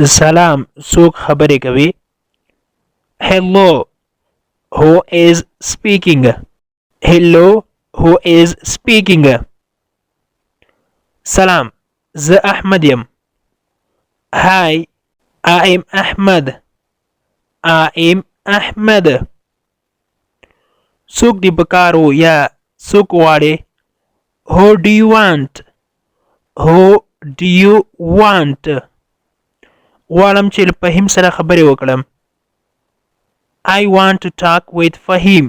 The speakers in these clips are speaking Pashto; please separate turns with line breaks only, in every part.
سلام څوک خبرې کوي hello who is speaking hello who is speaking سلام زه احمد یم hi I am Ahmed I am Ahmed څوک دی پکارو یا څوک غواړي who do you want who do you want غواړم چې له فهیم سره خبرې وکړم I want to talk with Fahim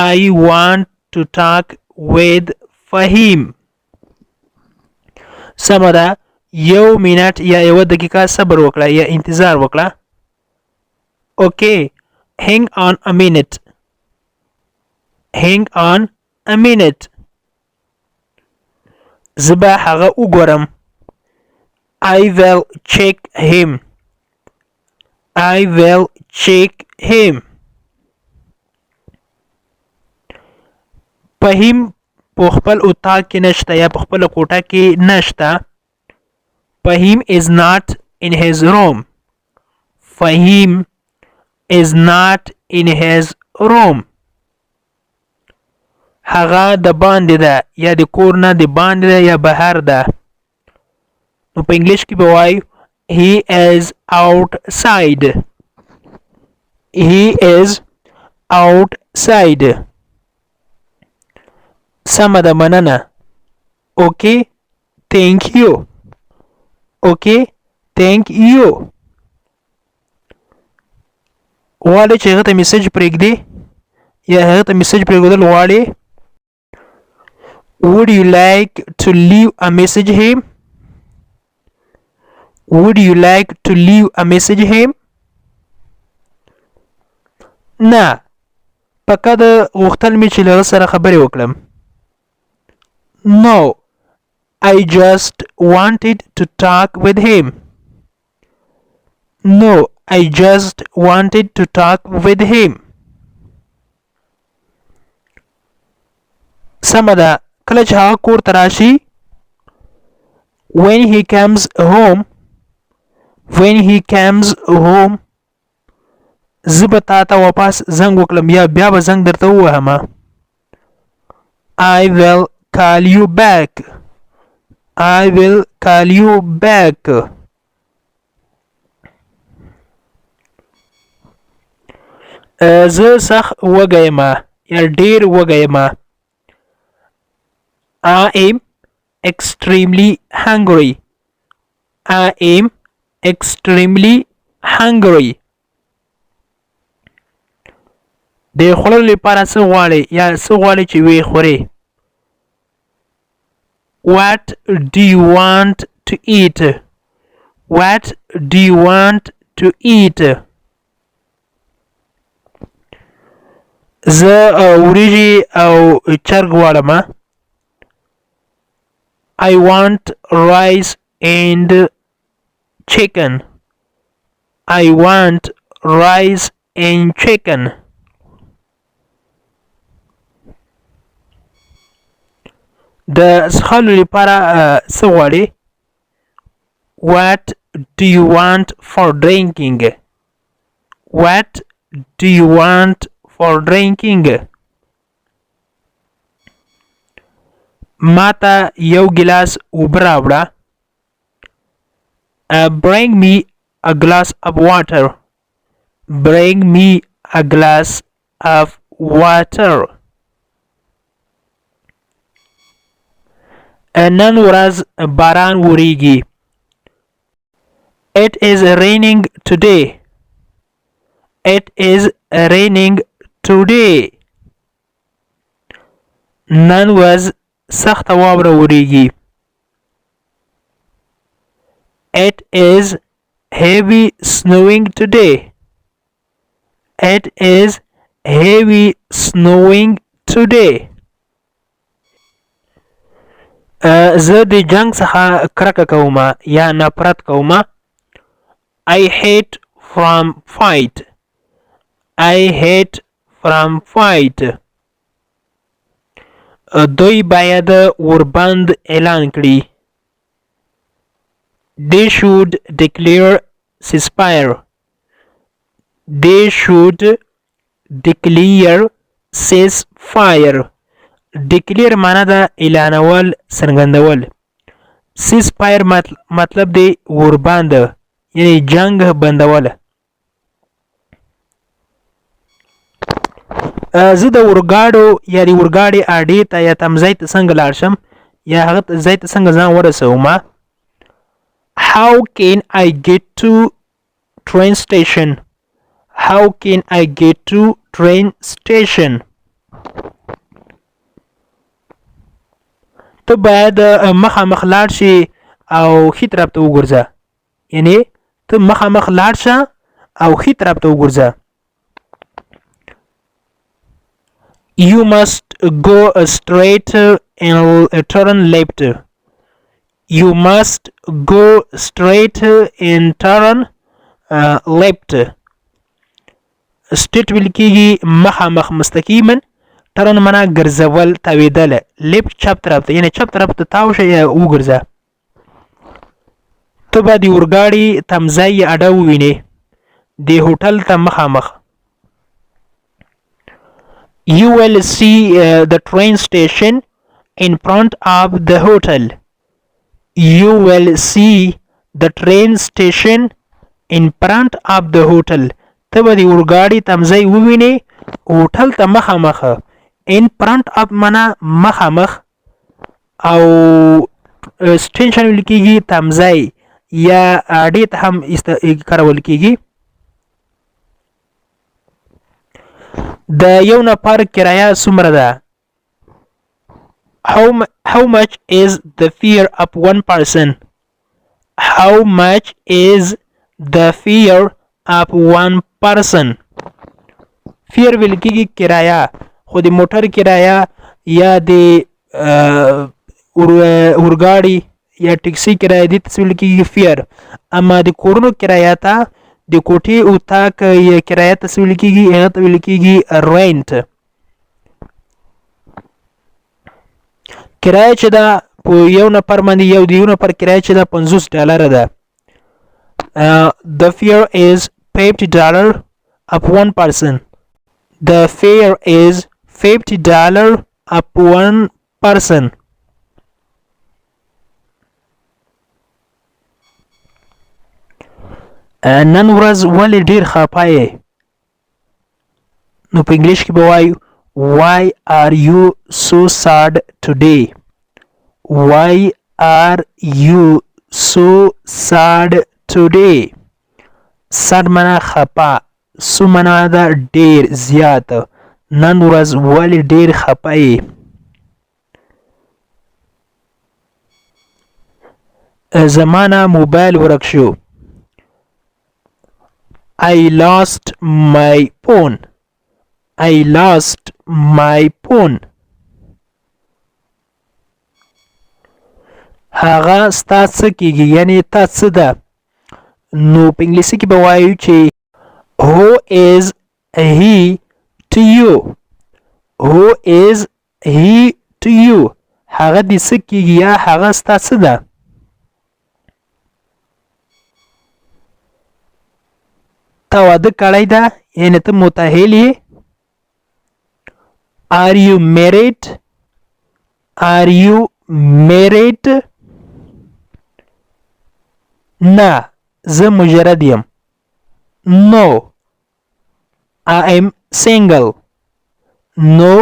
I want to talk with Fahim سمه ده یو منټ یا یوه دقیقه صبر وکړه یا انتظار وکړه Okay hang on a minute hang on a minute زه به هغه وګورم I will check him I will check him فهیم په خپل اتاق کې نشته یا په خپل کوټه کې نشته فهیم is not in his room فهیم is not in his room هغه د باندې ده یا د کور نه د باندې ده یا بهر ده نو په انګلیش کې به وایو he is outside he is outside سمه ده مننه okay thank you okay thank you غواړې چې هغه ته میسج پرېږدې یا هغه ته میسج پرېږدل غواړې would you like to leave a message him would you like to leave a message him نه پکه د غوښتل مې چې له هغه سره خبرې وکړم no I just wanted to talk with him no I just wanted to talk with him سمه ده کله چې هغه کور ته راشي when he comes home زه به تا ته واپس زنګ وکړم یا بیا به زنګ درته ووهم I will call you back I will call you back زه سخت وږی یم یا ډېر وږی یم I am extremely hungry I am extremely hungry د خوړلو لپاره څه غواړې یا څه غواړې چې ویې خورې What do you want to eat What do you want to eat زه وریجې او چرګ غواړم I want rice and chicken I want rice and chicken د څښلو لپاره څه غواړې What do you want for drinking What do you want for drinking ماته یو ګلاس اوبه راوړه Bring me a glass of water Bring me a glass of water نن ورځ باران وریږي It is raining today It is raining today نن ورځ سخته واوره وریږي It is heavy snowing today It is heavy snowing today زه د جنگ څخه کرکه کوم یا نفرت کوم I hate from fight I hate from fight دوی باید وربند اعلان کړي they should declare ceasefire. They should declare ceasefire. declare معنا ده اعلانول څرګندول. ceasefire مطلب دی ورباند یعنی جنگ بندول. زه د اورګاډو یا د اورګاډي اډې ته یا تمځای ته څنګه لاړ شم یا هغه ځای ته څنګه ځان ورسوم. How can I get to train station? How can I get to train station? ته باید مخامخ لاړ شي او ښي طرف ته وګرځه. یعنی ته مخامخ لاړ شه او ښي طرف ته وګرځه. You must go straight and turn left. You must go straight and turn left. straight ویل کېږي مخامخ مستقیما. turn معنا ګرځول تاوېدل. left چپ طرف ته یعنی چپ طرف ته تاو شه یا وګرځه. ته به د اورګاډي تمځای یا اډه ووینې د هوټل ته مخامخ. You will see the train station in front of the hotel. You will see the train station in front of the hotel. ته به د اورګاډي تمځای ووینې هوټل ته مخامخ. in front of معنا مخامخ او station ویل کېږي تمځای یا اډې ته هم کارول کېږي. د یو نفر کرایه څومره ده؟ How much is the fare of one person? How much is the fare of one person? fare ویل کېږي کرایه خو د موټر کرایه یا د اورګاډي یا ټکسي کرایه دې ته ویل کېږي fare. اما د کورونو کرایه ته د کوټې اتاق یا کرایه ته ویل کېږي هغه ته ویل کېږي rent. کرایه چې ده په یو نفر باندې یو د یو نفر کرایه چې ده $50 ده. The fare is $50 of one person. The fare is $50 of one person. نن ورځ ولې ډیر خفه یې؟ نو په انګلیش کې به وایو Why are you so sad today? Why are you so sad today? sad معنا خفه. so معنا ده ډیر زیات. نن ورځ ولې ډیر خفه یې؟ زما نه موبایل ورک شو. I lost my phone. I lost my phone. هغه ستا څه کېږي یعنی تا څه ده. نو په انګلیسي کې به وایو چې Who is he to you? Who is he to you? هغه دې څه کېږي یا هغه ستا څه ده. تا واده کړی ده یعنی ته متأهل یې. Are you married? Are you married? نه زه مجرد یم. No I am single. No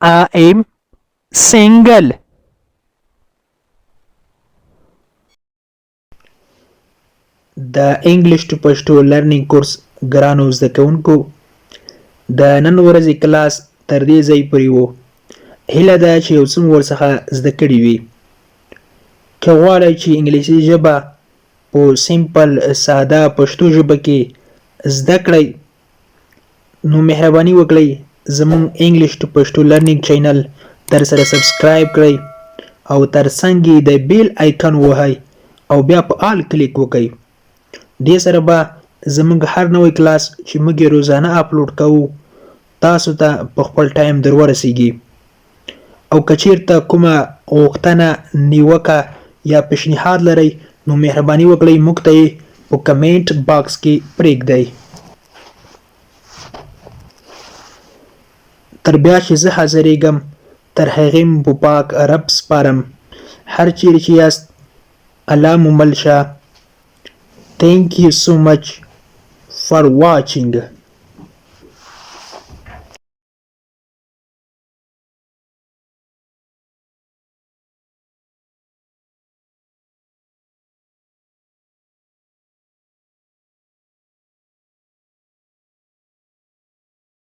I am single. د انګلیش ټو پښتو لرنینګ کورس ګرانو زده کوونکو د نن ورځې کلاس تر دې ځای پورې و. هیله ده چې یو څه مو ورڅخه زده کړي وي. که غواړئ چې انګلیسي ژبه په سیمپل ساده پښتو ژبه کې زده کړئ نو مهرباني وکړئ زموږ انګلیش ټو پښتو لرنینګ چینل در سره سبسکرایب کړئ او تر څنګ یې د بیل آیکن ووهئ او بیا په آل کلیک وکړئ. دې سره به زموږ هر نوی کلاس چې موږ یې روزانه اپلوډ کوو تاسو ته په خپل ټایم در ورسیږي. او که چیرته کومه غوښتنه نیوکه یا پیشنهاد لرئ نو مهرباني وکړئ موږ ته یې په کمنټ باکس کې پرېږدئ. تر بیا چې زه حاضرېږم تر هغې مو په پاک رب سپارم. هر چیرې چې یاست الله مو مل شه. Thank you so much for watching.